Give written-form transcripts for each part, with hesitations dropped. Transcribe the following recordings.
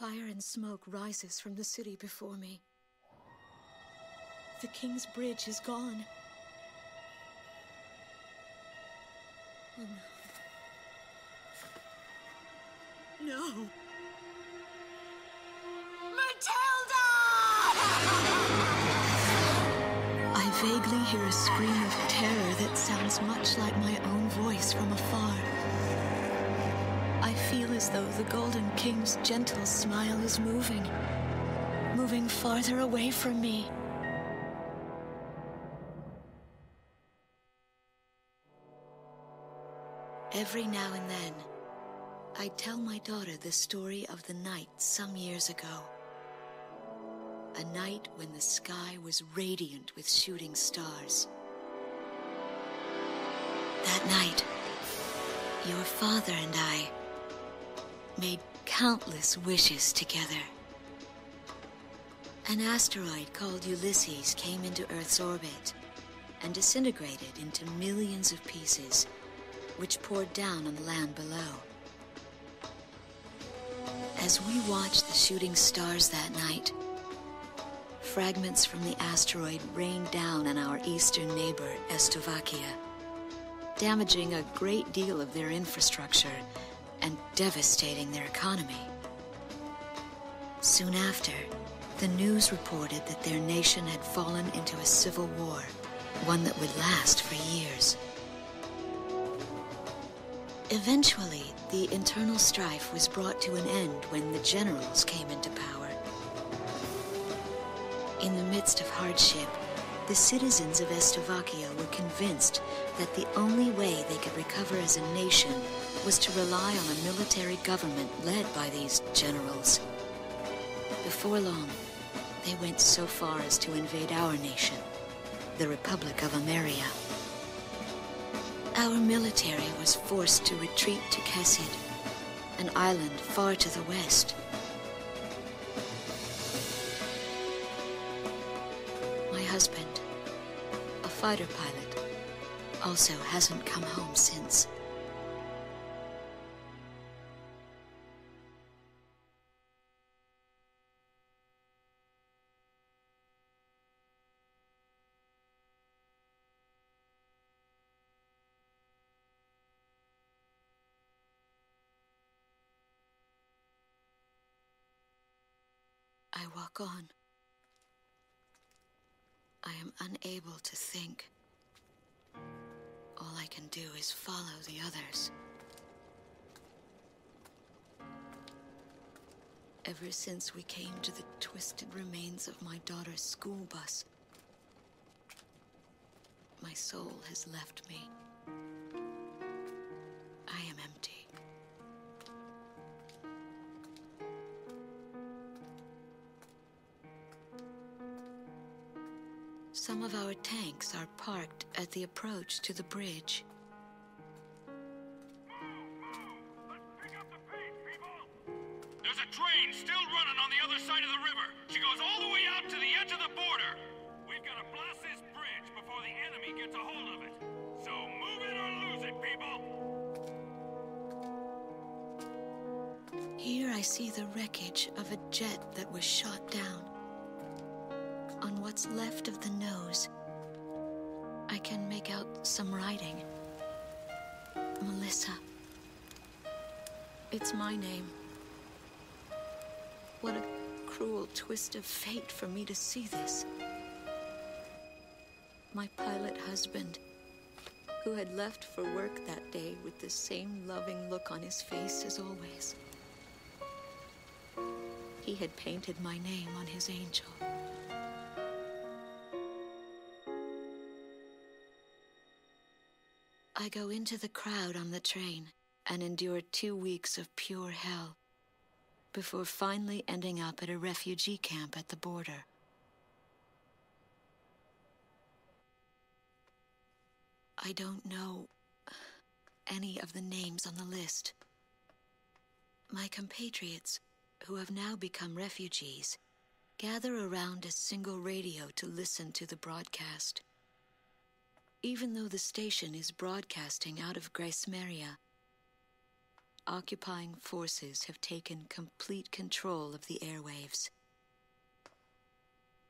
Fire and smoke rises from the city before me. The King's Bridge is gone. Oh no. No! Matilda! I vaguely hear a scream of terror that sounds much like my own voice from afar. I feel as though the Golden King's gentle smile is moving farther away from me. Every now and then, I tell my daughter the story of the night some years ago. A night when the sky was radiant with shooting stars. That night, your father and I made countless wishes together. An asteroid called Ulysses came into Earth's orbit and disintegrated into millions of pieces, which poured down on the land below. As we watched the shooting stars that night, fragments from the asteroid rained down on our eastern neighbor, Slovakia, damaging a great deal of their infrastructure and devastating their economy. Soon after, the news reported that their nation had fallen into a civil war, one that would last for years. Eventually, the internal strife was brought to an end when the generals came into power. In the midst of hardship, the citizens of Slovakia were convinced that the only way they could recover as a nation was to rely on a military government led by these generals. Before long, they went so far as to invade our nation, the Republic of Ameria. Our military was forced to retreat to Kesid, an island far to the west. My husband, a fighter pilot, also hasn't come home since. I walk on. I am unable to think. All I can do is follow the others. Ever since we came to the twisted remains of my daughter's school bus, my soul has left me. I am empty. Some of our tanks are parked at the approach to the bridge. Let's pick up the pace, people! There's a train still running on the other side of the river. She goes all the way out to the edge of the border. We've got to blast this bridge before the enemy gets a hold of it. So move it or lose it, people! Here I see the wreckage of a jet that was shot down. On what's left of the nose, I can make out some writing. Melissa. It's my name. What a cruel twist of fate for me to see this. My pilot husband, who had left for work that day with the same loving look on his face as always. He had painted my name on his angel. I go into the crowd on the train and endure 2 weeks of pure hell before finally ending up at a refugee camp at the border. I don't know any of the names on the list. My compatriots, who have now become refugees, gather around a single radio to listen to the broadcast. Even though the station is broadcasting out of Grace Maria, occupying forces have taken complete control of the airwaves.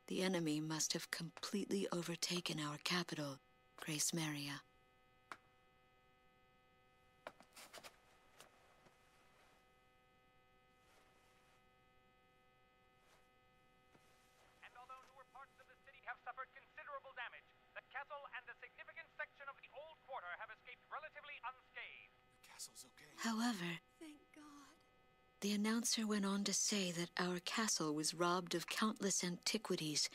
The enemy must have completely overtaken our capital, Grace Maria. And although newer parts of the city have suffered considerable damage, the castle and a significant section of the old quarter have escaped relatively unscathed. The castle's okay. However, Thank God. the announcer went on to say that our castle was robbed of countless antiquities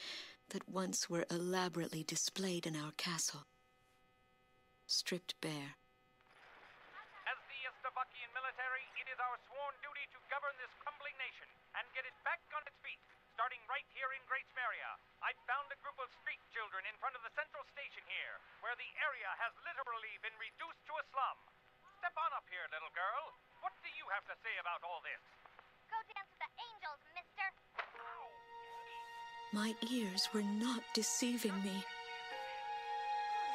that once were elaborately displayed in our castle. Stripped bare. As the Estovakian military, it is our sworn duty to govern this crumbling nation and get it back on its feet, starting right here in Grace Maria. I found a group of street children in front of the central station here, where the area has literally been reduced to a slum. Step on up here, little girl. What do you have to say about all this? Go dance with the angels, mister. My ears were not deceiving me.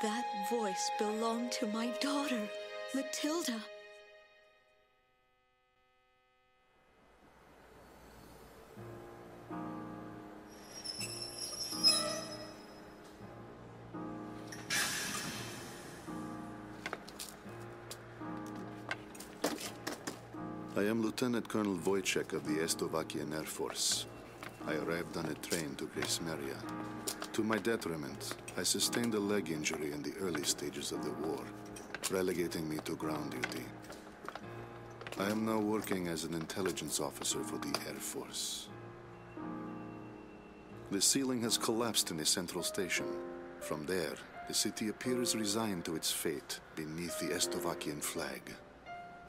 That voice belonged to my daughter, Matilda. I am Lieutenant Colonel Wojciech of the Estovakian Air Force. I arrived on a train to Grace Maria. To my detriment, I sustained a leg injury in the early stages of the war, relegating me to ground duty. I am now working as an intelligence officer for the Air Force. The ceiling has collapsed in the central station. From there, the city appears resigned to its fate beneath the Estovakian flag.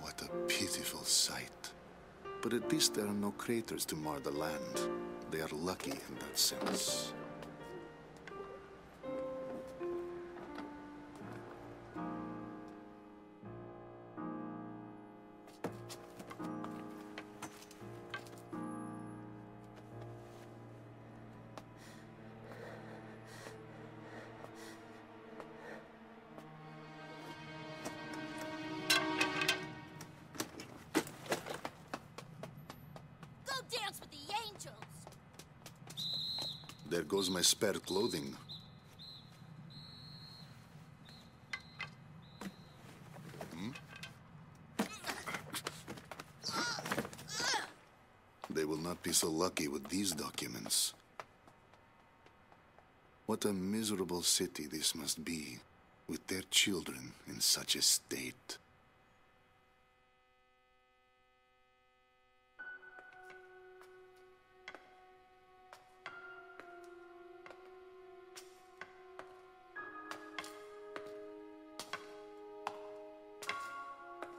What a pitiful sight. But at least there are no craters to mar the land. They are lucky in that sense. Dance with the angels. There goes my spare clothing. They will not be so lucky with these documents. What a miserable city this must be, with their children in such a state.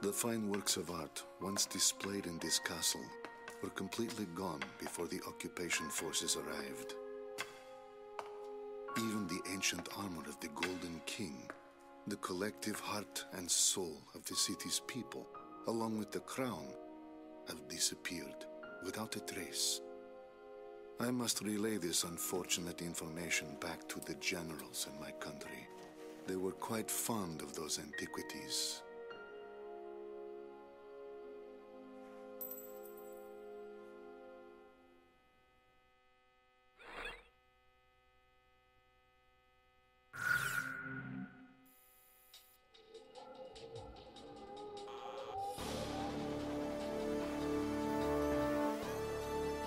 The fine works of art, once displayed in this castle, were completely gone before the occupation forces arrived. Even the ancient armor of the Golden King, the collective heart and soul of the city's people, along with the crown, have disappeared without a trace. I must relay this unfortunate information back to the generals in my country. They were quite fond of those antiquities.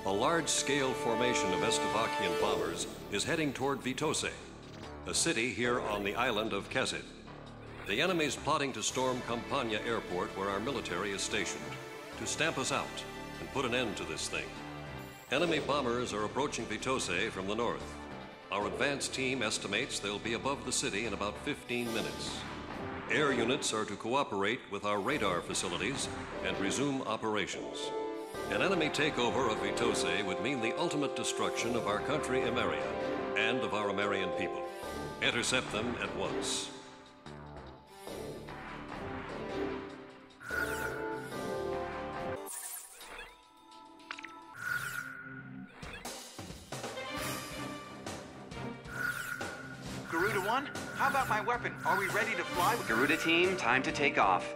A large-scale formation of Estovakian bombers is heading toward Vitoze, a city here on the island of Kezid. The enemy's plotting to storm Campania Airport, where our military is stationed, to stamp us out and put an end to this thing. Enemy bombers are approaching Vitoze from the north. Our advance team estimates they'll be above the city in about 15 minutes. Air units are to cooperate with our radar facilities and resume operations. An enemy takeover of Vitoze would mean the ultimate destruction of our country, Emeria, and of our Emerian people. Intercept them at once. Garuda 1, how about my weapon? Are we ready to fly? Garuda team, time to take off.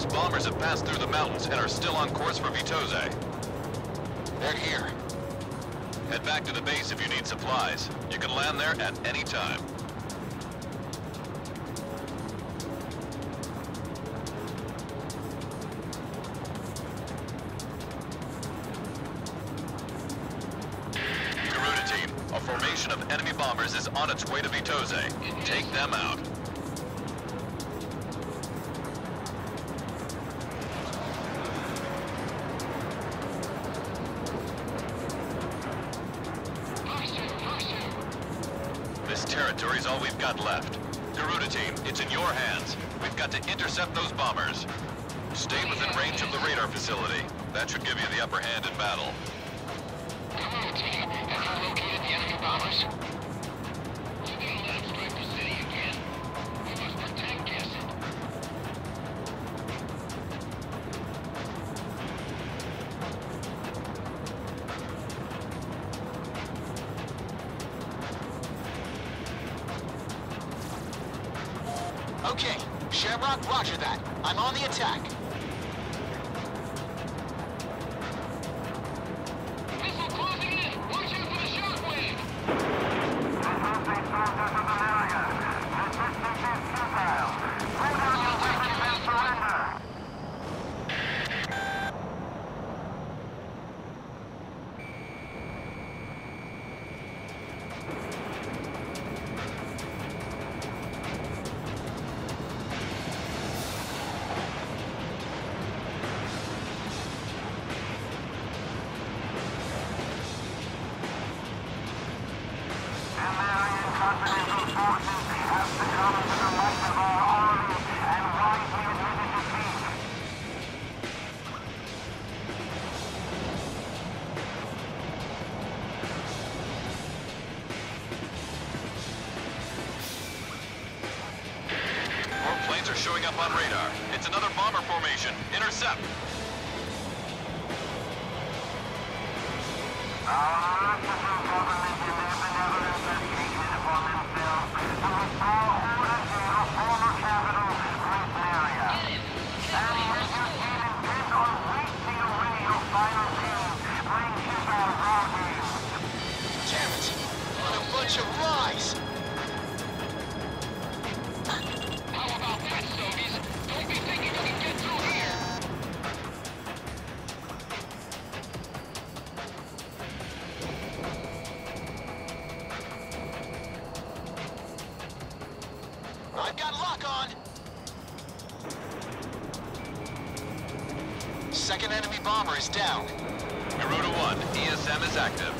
bombers have passed through the mountains and are still on course for Vitoze. They're here. Head back to the base if you need supplies. You can land there at any time. Garuda team, a formation of enemy bombers is on its way to Vitoze. Take them out. This territory's all we've got left. Garuda team, it's in your hands. We've got to intercept those bombers. Stay within range of the radar facility. That should give you the upper hand in battle. Garuda team, have you located the enemy bombers? We're gonna let them strike the city again. We must protect Cassidy. Okay, Shamrock, roger that. I'm on the attack. Missile closing in! Watch out for the shockwave! More planes are showing up on radar. It's another bomber formation. Intercept. Damn it! What a bunch of lies! How about that, Sovies? Don't be thinking you can get through here! I've got lock on! Second enemy bomber is down. Garuda 1, ESM is active.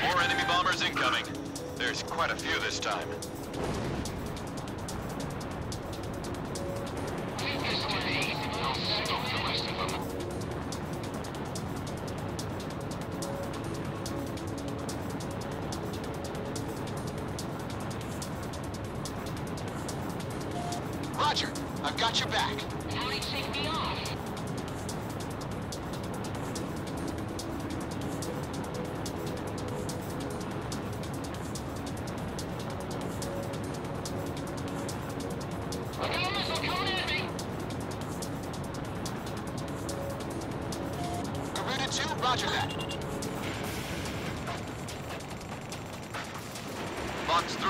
More enemy bombers incoming. There's quite a few this time. Leave this to me. I'll smoke the rest of them. Roger, I've got your back. How do you take me off? I got a missile coming at me! Garuda 2, roger that. Box 3.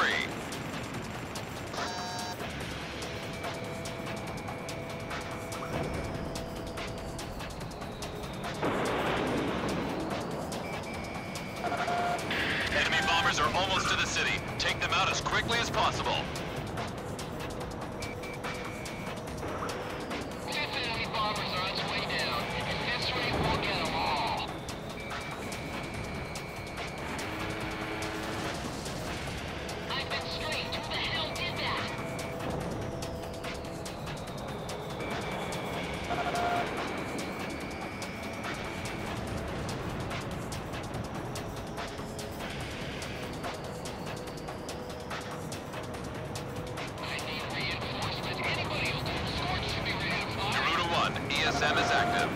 Enemy bombers are almost to the city. Take them out as quickly as possible. Fifth enemy bombers are on its way down, and this way we'll get them all. I've been straight. Who the hell did that? I need reinforcement. Anybody who'll do escorts should be ready to fire. Garuda 1, ESM is active.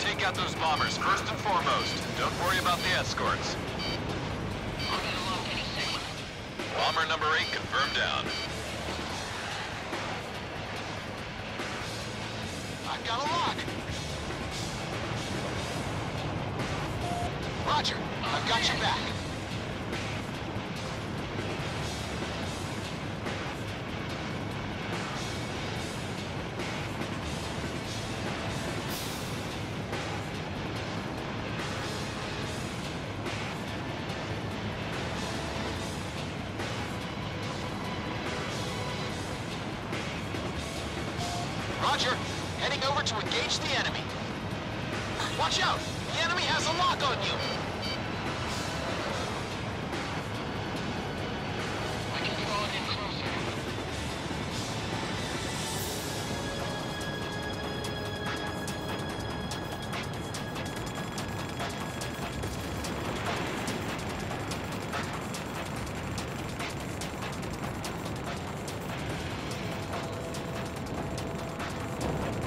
Take out those bombers first and foremost. Don't worry about the escorts. I'll get them off any second. Bomber number 8 confirmed down. Roger. I've got your back. Roger. Heading over to engage the enemy. Watch out! The enemy has a lock on you! I can draw it in closer.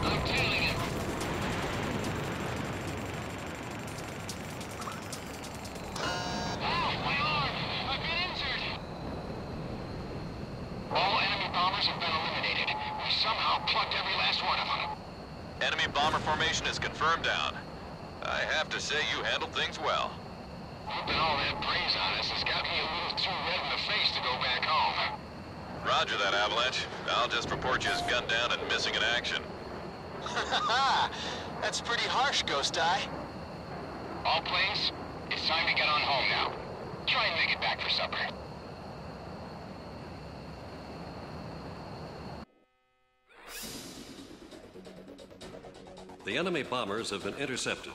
I'm tailing him. Oh, my arm! I've been injured! All enemy bombers have been eliminated. We somehow plucked every last one of them. Enemy bomber formation is confirmed down. I have to say you handled things well. Whooping all that praise on us has got me a little too red in the face to go back home. Roger that, Avalanche. I'll just report you as gunned down and missing in action. That's pretty harsh, Ghost Eye. All planes, it's time to get on home now. Try and make it back for supper. The enemy bombers have been intercepted.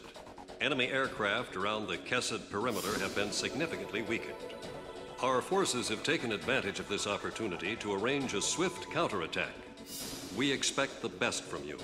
Enemy aircraft around the Kesed perimeter have been significantly weakened. Our forces have taken advantage of this opportunity to arrange a swift counterattack. We expect the best from you.